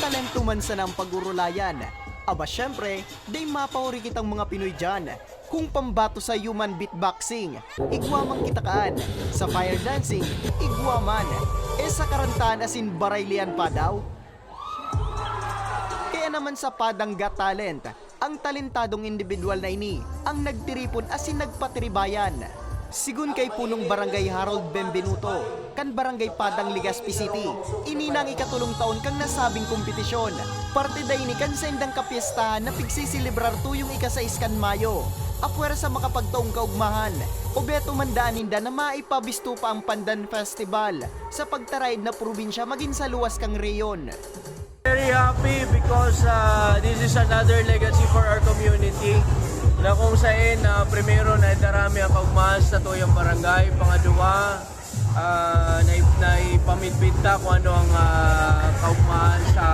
talento man sa ng pagurulayan. Aba syempre, day mapauri kitang mga Pinoy dyan. Kung pambato sa human beatboxing, igwamang kitakaan. Sa fire dancing, igwaman. Sa karantaan asin baraylian pa daw. Kaya naman sa Padang Got Talent, ang talentadong individual na ini ang nagtiripon asin nagpatribayan. Sigun kay punong Barangay Harold Benvenuto, kan Barangay Padang Legazpi City, ininang ikatulong taon kang nasabing kompetisyon. Parte day ni kan sa indang kapiestahan na pigsisilibrar tuyong ika-6 kan Mayo. Apwera sa makapagtaong kaugmahan, o beto mandaan ninda na maipabisto pa ang Pandan Festival sa pagtaraid na probinsya maging sa luwas kang reyon. Very happy because this is another legacy for our community na kung saan primero na darami ang kaugmahan sa tuyong barangay, pangalawa na ipamidbita kung ano ang kaugmahan sa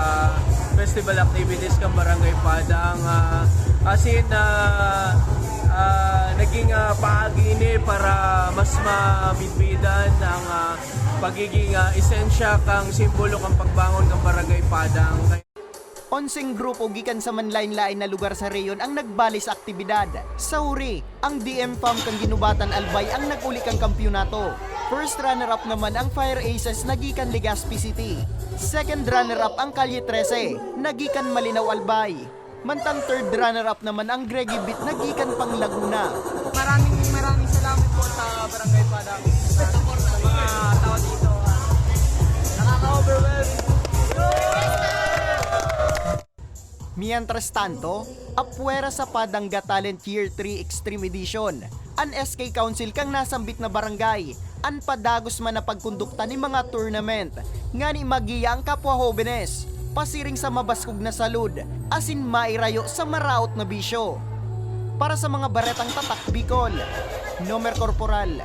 festival activities ng Barangay Padang naging paagi ini para mas mamidbidan ang pagiging esensya kang simbolo kang pagbangon ng Barangay Padang. 11 grupo gikan sa manlain-lain na lugar sa reyon ang nagbalis aktibidad. Sa huri, ang DM Farm kang Ginubatan Albay ang naguli kang kampyonato. First runner-up naman ang Fire Aces nagikan Legazpi City. Second runner-up ang Calle 13 nagikan Malinaw Albay. Mantang third runner-up naman ang Greggy Beat nagikan pang Laguna. Maraming salamat po sa Barangay Padang. Sa mga tao dito. Nakaka-overwhelm. Mientras tanto, apwera sa Padang Got Talent Year 3 Extreme Edition, an SK Council kang nasambit na barangay, an padagos man na pagkondukta ni mga tournament, nga ni magiya ang kapwa hobenes, pasiring sa mabaskog na salud, asin mairayo sa maraot na bisyo. Para sa mga baretang tatak Bicol, Nomer Corporal,